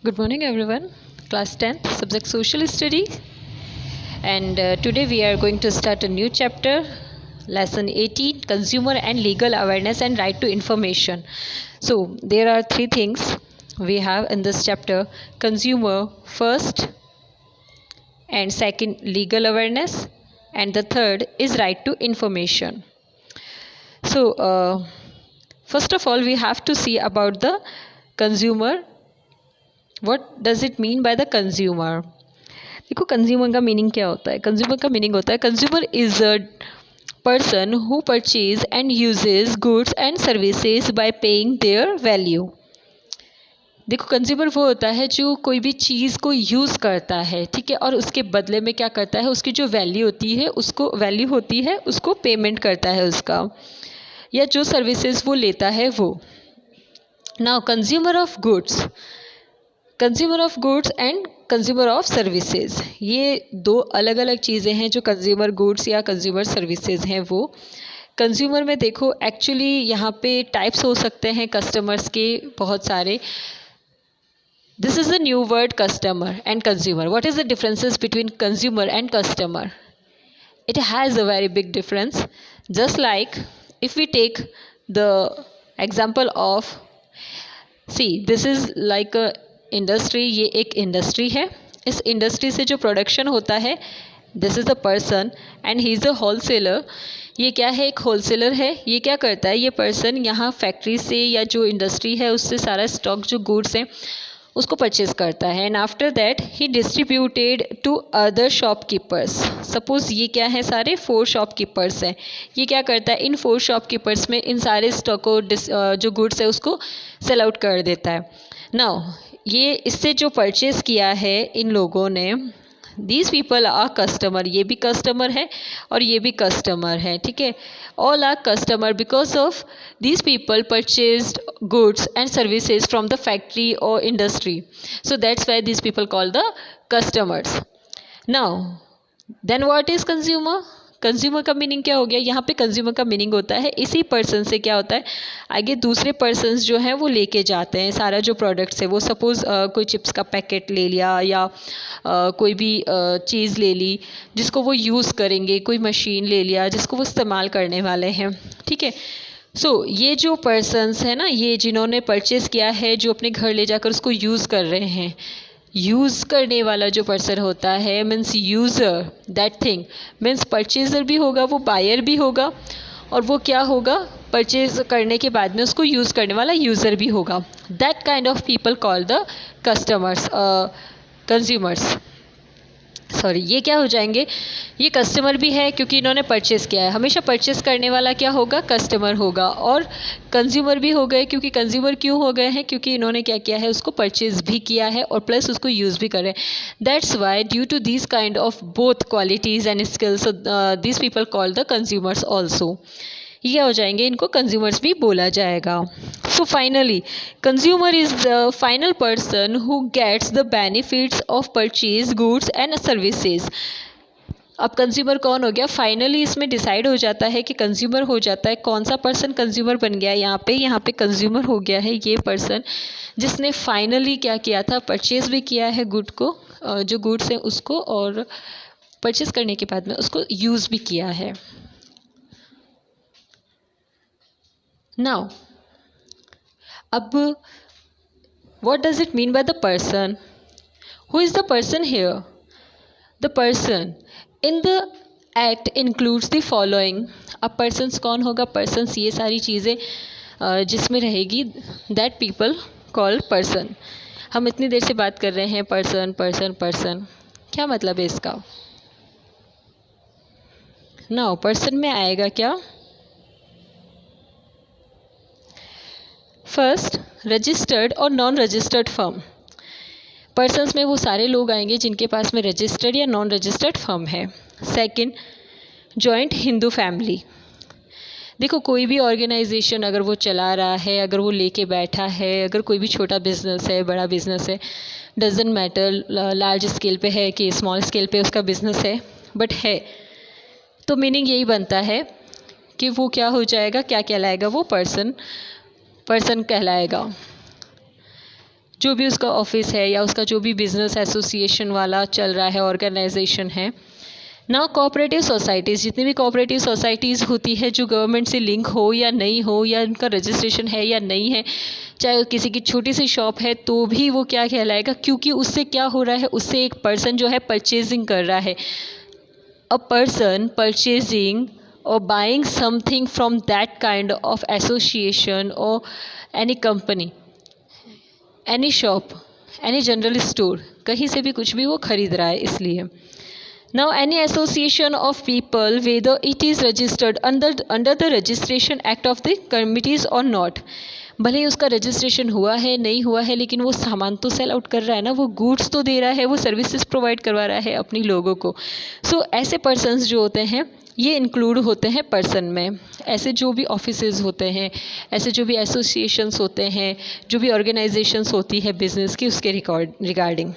Good morning, everyone. Class 10th, subject Social Study. And today we are going to start a new chapter, lesson 18, Consumer and Legal Awareness and Right to Information. So, there are three things we have in this chapter: consumer first, and second, legal awareness, and the third is right to information. So, first of all, we have to see about the consumer. What does it mean by the consumer? देखो consumer का meaning क्या होता है. Consumer का meaning होता है consumer is a person who purchase and uses goods and services by paying their value. देखो consumer वो होता है जो कोई भी चीज़ को यूज़ करता है, ठीक है, और उसके बदले में क्या करता है, उसकी जो वैल्यू होती है उसको पेमेंट करता है उसका, या जो सर्विसेज वो लेता है वो. Now consumer of goods and consumer of services, ये दो अलग अलग चीज़ें हैं. जो कंज्यूमर गुड्स या कंज्यूमर सर्विसेज हैं वो कंज्यूमर में देखो एक्चुअली यहाँ पे टाइप्स हो सकते हैं कस्टमर्स के बहुत सारे. This is a new word, customer and consumer. What is the differences between consumer and customer? It has a very big difference. Just like if we take the example of, see, this is like a industry. ये एक industry है. इस industry से जो production होता है, this is a person and he is a wholesaler. ये क्या है, एक होलसेलर है. ये क्या करता है, ये पर्सन यहाँ फैक्ट्री से या जो इंडस्ट्री है उससे सारा स्टॉक जो गुड्स हैं उसको परचेज़ करता है, and after that he distributed to other shopkeepers. Suppose ये क्या है, सारे 4 शॉपकीपर्स हैं. ये क्या करता है, इन 4 शॉपकीपर्स में इन सारे स्टॉक को जो गुड्स है उसको सेल आउट कर देता है. नाउ ये इससे जो परचेज़ किया है इन लोगों ने, दीज पीपल आर कस्टमर. ये भी कस्टमर है और ये भी कस्टमर है, ठीक है. All are customer because of these people purchased goods and services from the factory और industry. So that's why these people call the customers. Now then what is consumer? Consumer का meaning क्या हो गया यहाँ पे? कंज्यूमर का meaning होता है इसी पर्सन से क्या होता है, आगे दूसरे पर्सन्स जो हैं वो लेके जाते हैं सारा जो प्रोडक्ट्स है वो. सपोज़ कोई चिप्स का पैकेट ले लिया या कोई भी चीज़ ले ली जिसको वो यूज़ करेंगे, कोई मशीन ले लिया जिसको वो इस्तेमाल करने वाले हैं, ठीक है. सो ये जो पर्सन्स हैं ना, ये जिन्होंने परचेज़ किया है, जो अपने घर ले जाकर उसको यूज़ कर रहे हैं, यूज़ करने वाला जो पर्सन होता है means user. That thing means purchaser भी होगा, वो बायर भी होगा, और वो क्या होगा, परचेज़ करने के बाद में उसको यूज़ करने वाला यूज़र भी होगा. That kind of people call the customers, consumers. Sorry, ये क्या हो जाएंगे, ये कस्टमर भी है क्योंकि इन्होंने परचेज़ किया है. हमेशा परचेज़ करने वाला क्या होगा, कस्टमर होगा. और कंज्यूमर भी हो गए, क्योंकि कंज्यूमर क्यों हो गए हैं, क्योंकि इन्होंने क्या किया है, उसको परचेज़ भी किया है और प्लस उसको यूज़ भी कर रहे हैं. That's why due to this kind of both qualities and skills this people call the consumers also. ये हो जाएंगे, इनको कंज्यूमर्स भी बोला जाएगा. So finally consumer is the final person who gets the benefits of purchase goods and services. अब consumer कौन हो गया, फाइनली इसमें डिसाइड हो जाता है कि कंज्यूमर हो जाता है कौन सा पर्सन कंज्यूमर बन गया. यहाँ पे कंज्यूमर हो गया है ये पर्सन जिसने फाइनली क्या किया था, परचेज़ भी किया है गुड को, जो गुड्स हैं उसको, और परचेज़ करने के बाद में उसको यूज़ भी किया है. नाउ अब what does it mean by the person? Who is the person here? The person in the act includes the following. अब persons कौन होगा, persons ये सारी चीज़ें जिसमें रहेगी, that people call person. हम इतनी देर से बात कर रहे हैं person person person, क्या मतलब है इसका? Now person में आएगा क्या? फर्स्ट, रजिस्टर्ड और नॉन रजिस्टर्ड फर्म. पर्सन्स में वो सारे लोग आएंगे जिनके पास में रजिस्टर्ड या नॉन रजिस्टर्ड फर्म है. Second, joint Hindu family. देखो कोई भी ऑर्गेनाइजेशन अगर वो चला रहा है, अगर वो लेके बैठा है, अगर कोई भी छोटा बिजनेस है, बड़ा बिजनेस है, डजेंट मैटर लार्ज स्केल पे है कि स्मॉल स्केल पे उसका बिजनेस है, बट है, तो मीनिंग यही बनता है कि वो क्या हो जाएगा, क्या कहलाएगा, वो पर्सन कहलाएगा. जो भी उसका ऑफिस है या उसका जो भी बिजनेस एसोसिएशन वाला चल रहा है, ऑर्गेनाइजेशन है। ना कोऑपरेटिव सोसाइटीज़, जितनी भी कोऑपरेटिव सोसाइटीज़ होती है जो गवर्नमेंट से लिंक हो या नहीं हो, या उनका रजिस्ट्रेशन है या नहीं है, चाहे किसी की छोटी सी शॉप है तो भी वो क्या कहलाएगा, क्योंकि उससे क्या हो रहा है, उससे एक पर्सन जो है परचेजिंग कर रहा है। A person purchasing or buying something from that kind of association or any company, any shop, any general store, कहीं से भी कुछ भी वो खरीद रहा है इसलिए। Now any association of people whether it is registered under the registration act of the committees or not, भले ही उसका रजिस्ट्रेशन हुआ है नहीं हुआ है, लेकिन वो सामान तो सेल आउट कर रहा है ना, वो गुड्स तो दे रहा है, वो सर्विसेज प्रोवाइड करवा रहा है अपनी लोगों को। सो ऐसे पर्सन्स जो होते हैं ये इंक्लूड होते हैं पर्सन में। ऐसे जो भी ऑफिसेज होते हैं, ऐसे जो भी एसोसिएशंस होते हैं, जो भी ऑर्गेनाइजेशंस होती है बिजनेस की, उसके regarding.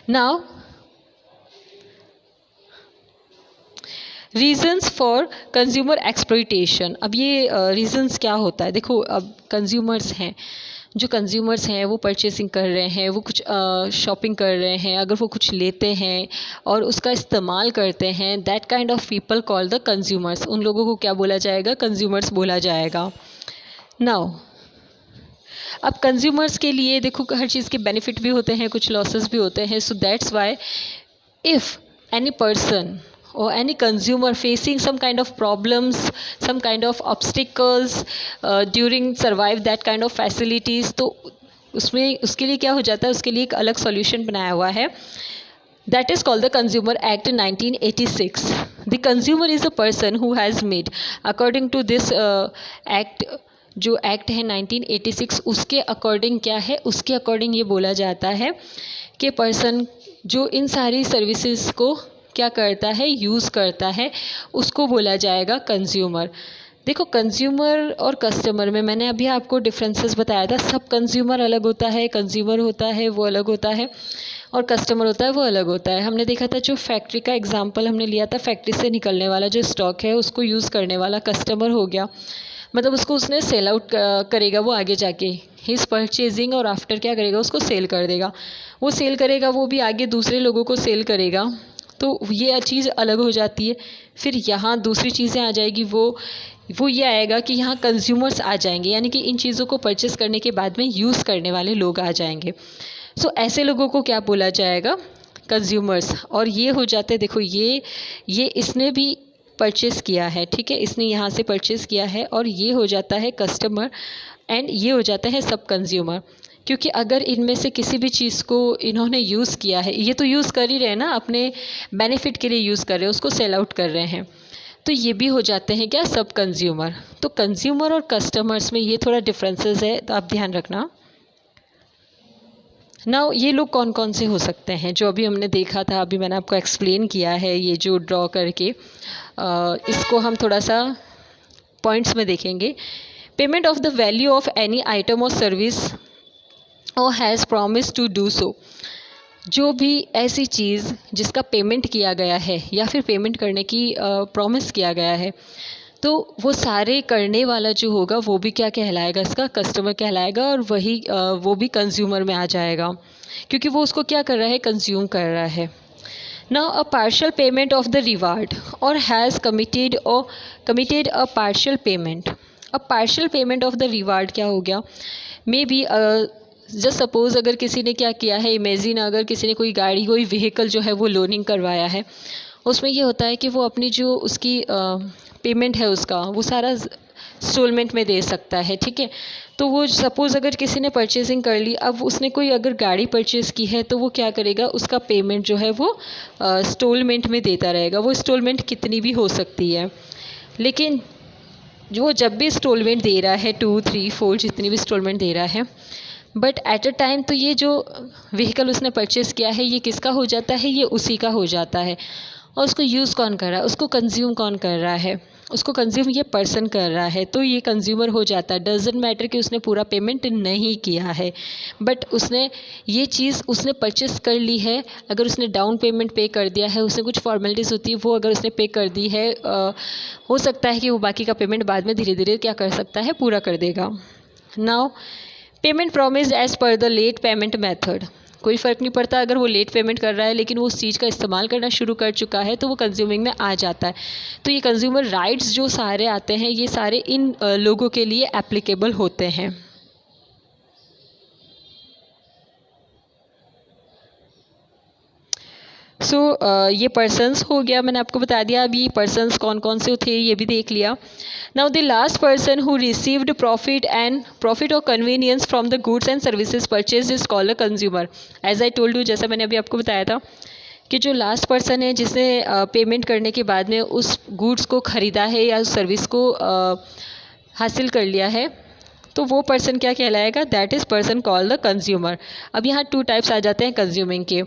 Now reasons for consumer exploitation. अब ये रीजंस क्या होता है, देखो अब कंज्यूमर्स हैं, जो कंज्यूमर्स हैं वो परचेसिंग कर रहे हैं, वो कुछ शॉपिंग कर रहे हैं, अगर वो कुछ लेते हैं और उसका इस्तेमाल करते हैं, that kind of people call the consumers, उन लोगों को क्या बोला जाएगा, कंज्यूमर्स बोला जाएगा। नाउ अब कंज्यूमर्स के लिए देखो हर चीज़ के बेनिफिट भी होते हैं, कुछ लॉसेस भी होते हैं। सो that's why if any person or any consumer facing some kind of problems, some kind of obstacles during survive that kind of facilities, तो उसमें उसके लिए क्या हो जाता है, उसके लिए एक अलग सॉल्यूशन बनाया हुआ है। That is called the Consumer Act 1986. The consumer is a person who has made, according to this act, जो एक्ट है 1986, उसके अकॉर्डिंग क्या है, उसके अकॉर्डिंग ये बोला जाता है कि पर्सन जो इन सारी सर्विसेज को क्या करता है, यूज़ करता है, उसको बोला जाएगा कंज्यूमर। देखो कंज्यूमर और कस्टमर में मैंने अभी आपको डिफरेंसेस बताया था। सब कंज्यूमर अलग होता है, कंज्यूमर होता है वो अलग होता है, और कस्टमर होता है वो अलग होता है। हमने देखा था जो फैक्ट्री का एग्जांपल हमने लिया था, फैक्ट्री से निकलने वाला जो स्टॉक है उसको यूज़ करने वाला कस्टमर हो गया, मतलब उसको उसने सेल आउट करेगा वो आगे जाके, ही इज़ परचेजिंग, और आफ्टर क्या करेगा, उसको सेल कर देगा। वो सेल करेगा, वो भी आगे दूसरे लोगों को सेल करेगा, तो ये चीज़ अलग हो जाती है। फिर यहाँ दूसरी चीज़ें आ जाएगी, वो ये आएगा कि यहाँ कंज्यूमर्स आ जाएंगे, यानी कि इन चीज़ों को परचेस करने के बाद में यूज़ करने वाले लोग आ जाएंगे। सो ऐसे लोगों को क्या बोला जाएगा, कंज्यूमर्स। और ये हो जाते हैं, देखो ये इसने भी परचेस किया है, ठीक है, इसने यहाँ से परचेस किया है, और ये हो जाता है कस्टमर, एंड ये हो जाता है सब कंज्यूमर। क्योंकि अगर इनमें से किसी भी चीज़ को इन्होंने यूज़ किया है, ये तो यूज़ कर ही रहे हैं ना, अपने बेनिफिट के लिए यूज़ कर रहे हैं, उसको सेल आउट कर रहे हैं, तो ये भी हो जाते हैं क्या, सब कंज्यूमर। तो कंज्यूमर और कस्टमर्स में ये थोड़ा डिफरेंसेस है, तो आप ध्यान रखना। नाउ ये लोग कौन कौन से हो सकते हैं, जो अभी हमने देखा था, अभी मैंने आपको एक्सप्लेन किया है, ये जो ड्रॉ करके इसको हम थोड़ा सा पॉइंट्स में देखेंगे। Payment of the value of any item और सर्विस और has promise to do so. जो भी ऐसी चीज़ जिसका पेमेंट किया गया है या फिर पेमेंट करने की प्रॉमिस किया गया है, तो वो सारे करने वाला जो होगा वो भी क्या कहलाएगा, इसका कस्टमर कहलाएगा, और वही वो भी कंज्यूमर में आ जाएगा, क्योंकि वो उसको क्या कर रहा है, कंज्यूम कर रहा है। Now a partial payment of the reward और has committed a partial payment. अब partial payment of the reward क्या हो गया, मे बी जस्ट सपोज़ अगर किसी ने क्या किया है, इमेजिन अगर किसी ने कोई गाड़ी, कोई व्हीकल जो है वो लोनिंग करवाया है, उसमें ये होता है कि वो अपनी जो उसकी पेमेंट है उसका वो सारा इंस्टॉलमेंट में दे सकता है, ठीक है। तो वो सपोज़ अगर किसी ने परचेजिंग कर ली, अब उसने कोई अगर गाड़ी परचेज़ की है, तो वो क्या करेगा, उसका पेमेंट जो है वो इंस्टॉलमेंट में देता रहेगा। वो इंस्टॉलमेंट कितनी भी हो सकती है, लेकिन जो जब भी इंस्टॉलमेंट दे रहा है, 2, 3, 4 जितनी भी इंस्टॉलमेंट दे रहा है, बट एट अ टाइम तो ये जो व्हीकल उसने परचेज़ किया है ये किसका हो जाता है, ये उसी का हो जाता है। और उसको यूज़ कौन कर रहा है, उसको कंज्यूम कौन कर रहा है, उसको कंज्यूम ये पर्सन कर रहा है, तो ये कंज्यूमर हो जाता है। डजेंट मैटर कि उसने पूरा पेमेंट नहीं किया है, बट उसने ये चीज़ उसने परचेस कर ली है। अगर उसने डाउन पेमेंट पे कर दिया है, उसने कुछ फॉर्मेलिटीज़ होती है वो अगर उसने पे कर दी है, हो सकता है कि वो बाकी का पेमेंट बाद में धीरे धीरे क्या कर सकता है, पूरा कर देगा। Now payment promised as per the late payment method, कोई फ़र्क नहीं पड़ता अगर वो लेट पेमेंट कर रहा है लेकिन वो उस चीज़ का इस्तेमाल करना शुरू कर चुका है तो वो कंज्यूमिंग में आ जाता है। तो ये कंज्यूमर राइट्स जो सारे आते हैं ये सारे इन लोगों के लिए एप्लीकेबल होते हैं। ये पर्सन्स हो गया, मैंने आपको बता दिया। अभी पर्सन्स कौन कौन से थे ये भी देख लिया। Now the last person who received profit और convenience from the goods and services purchase is called a consumer. As I told you, जैसा मैंने अभी आपको बताया था कि जो लास्ट पर्सन है जिसने पेमेंट करने के बाद में उस गुड्स को ख़रीदा है या उस सर्विस को हासिल कर लिया है, तो वो पर्सन क्या कहलाएगा? That is person called the consumer. अब यहाँ 2 टाइप्स आ जाते हैं कंज्यूमिंग के,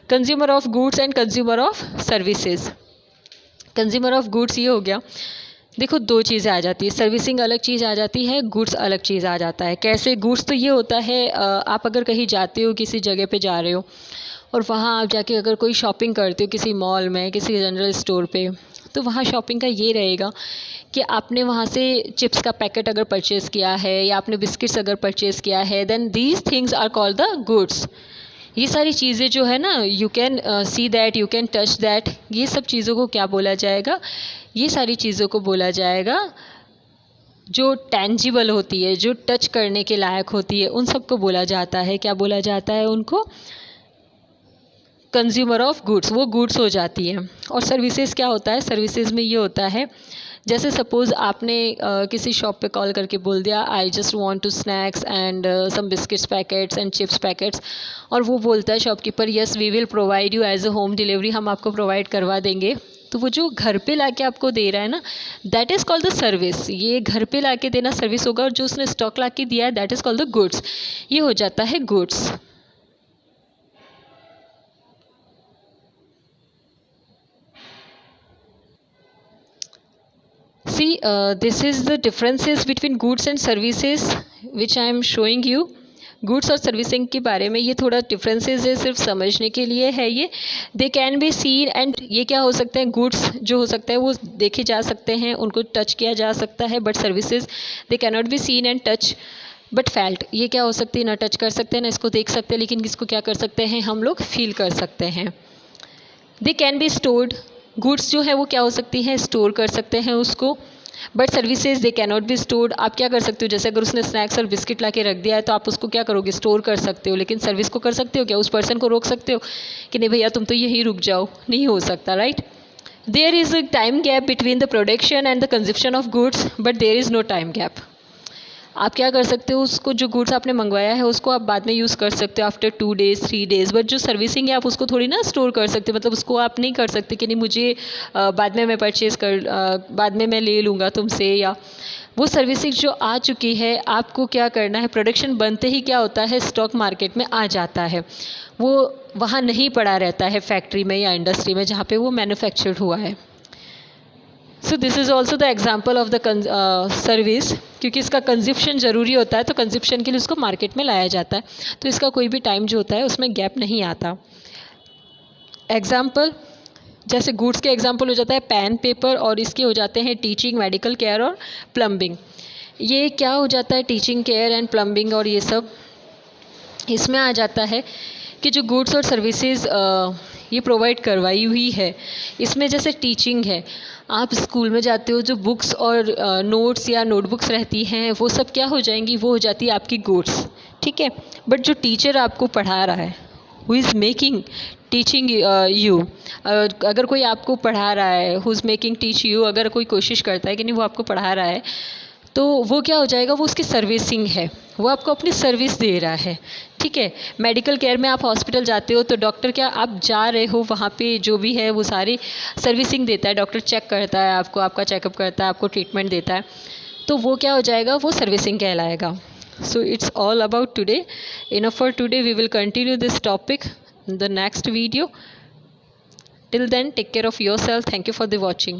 consumer of goods and consumer of services. Consumer of goods ये हो गया, देखो 2 चीज़ें आ जाती है, सर्विसिंग अलग चीज़ आ जाती है, गुड्स अलग चीज़ आ जाता है। कैसे? गुड्स तो ये होता है आप अगर कहीं जाते हो, किसी जगह पे जा रहे हो और वहाँ आप जाके अगर कोई शॉपिंग करते हो किसी मॉल में, किसी जनरल स्टोर पे, तो वहाँ शॉपिंग का ये रहेगा कि आपने वहाँ से चिप्स का पैकेट अगर परचेज़ किया है या आपने बिस्किट्स अगर परचेज़ किया है, then these things are called the goods. ये सारी चीज़ें जो है ना, you can see that, you can touch that, ये सब चीज़ों को क्या बोला जाएगा? ये सारी चीज़ों को बोला जाएगा जो टेंजिबल होती है, जो टच करने के लायक होती है, उन सबको बोला जाता है, क्या बोला जाता है उनको? Consumer of goods. वो गुड्स हो जाती है। और सर्विसेज क्या होता है? सर्विसेज में ये होता है, जैसे सपोज़ आपने किसी शॉप पे कॉल करके बोल दिया I just want to snacks and some biscuits packets and chips packets, और वो बोलता है shopkeeper yes we will provide you as a home delivery, हम आपको प्रोवाइड करवा देंगे। तो वो जो घर पे लाके आपको दे रहा है ना, that is called the service. ये घर पे लाके देना सर्विस होगा, और जो उसने स्टॉक लाके दिया है that is called the goods. ये हो जाता है goods. See, this is the differences between goods and services which I am showing you. Goods और सर्विसिंग के बारे में ये थोड़ा डिफरेंसेस है, सिर्फ समझने के लिए है ये। They can be seen and, ये क्या हो सकते हैं? गुड्स जो हो सकता है वो देखे जा सकते हैं, उनको टच किया जा सकता है, but services they can not be seen and touch but felt. ये क्या हो सकती है? ना टच कर सकते हैं ना इसको देख सकते हैं, लेकिन इसको क्या कर सकते हैं? हम लोग फील कर सकते हैं। They can be stored, goods जो है वो क्या हो सकती हैं? स्टोर कर सकते हैं उसको, but services they can not be stored. आप क्या कर सकते हो? जैसे अगर उसने स्नैक्स और बिस्किट ला के रख दिया है तो आप उसको क्या करोगे? स्टोर कर सकते हो, लेकिन सर्विस को कर सकते हो क्या? उस पर्सन को रोक सकते हो कि नहीं भैया तुम तो यहीं रुक जाओ? नहीं हो सकता, right? There is a time gap between the production and the consumption of goods, but there is no time gap. आप क्या कर सकते हो? उसको जो गुड्स आपने मंगवाया है उसको आप बाद में यूज़ कर सकते हो आफ्टर 2 डेज़ 3 डेज़, बट जो सर्विसिंग है आप उसको थोड़ी ना स्टोर कर सकते हो। मतलब उसको आप नहीं कर सकते कि नहीं मुझे बाद में मैं बाद में मैं ले लूँगा तुमसे, या वो सर्विसिंग जो आ चुकी है आपको क्या करना है? प्रोडक्शन बनते ही क्या होता है? स्टॉक मार्केट में आ जाता है, वो वहाँ नहीं पड़ा रहता है फैक्ट्री में या इंडस्ट्री में जहाँ पे वो मैन्युफैक्चर्ड हुआ है। So this is also the example of the service, क्योंकि इसका कंजप्शन ज़रूरी होता है तो कंजप्शन के लिए उसको मार्केट में लाया जाता है, तो इसका कोई भी टाइम जो होता है उसमें गैप नहीं आता। एग्जाम्पल, जैसे गुड्स के एग्जाम्पल हो जाता है पेन पेपर, और इसके हो जाते हैं टीचिंग, मेडिकल केयर और प्लम्बिंग। ये क्या हो जाता है? टीचिंग, केयर एंड प्लम्बिंग और ये सब इसमें आ जाता है कि जो गुड्स और सर्विसेज ये प्रोवाइड करवाई हुई है, इसमें जैसे टीचिंग है, आप स्कूल में जाते हो, जो बुक्स और नोट्स या नोटबुक्स रहती हैं वो सब क्या हो जाएंगी? वो हो जाती है आपकी गुड्स, ठीक है। बट जो टीचर आपको पढ़ा रहा है, who is making teaching you, अगर कोई आपको पढ़ा रहा है, who is making teach you, अगर कोई कोशिश करता है कि नहीं वो आपको पढ़ा रहा है, तो वो क्या हो जाएगा? वो उसकी सर्विसिंग है, वो आपको अपनी सर्विस दे रहा है, ठीक है। मेडिकल केयर में आप हॉस्पिटल जाते हो तो डॉक्टर क्या, आप जा रहे हो वहाँ पे जो भी है वो सारी सर्विसिंग देता है, डॉक्टर चेक करता है आपको, आपका चेकअप करता है, आपको ट्रीटमेंट देता है, तो वो क्या हो जाएगा? वो सर्विसिंग कहलाएगा। So it's all about today, enough for today, we will continue this topic in the next video. Till then, take care of yourself. Thank you for the watching.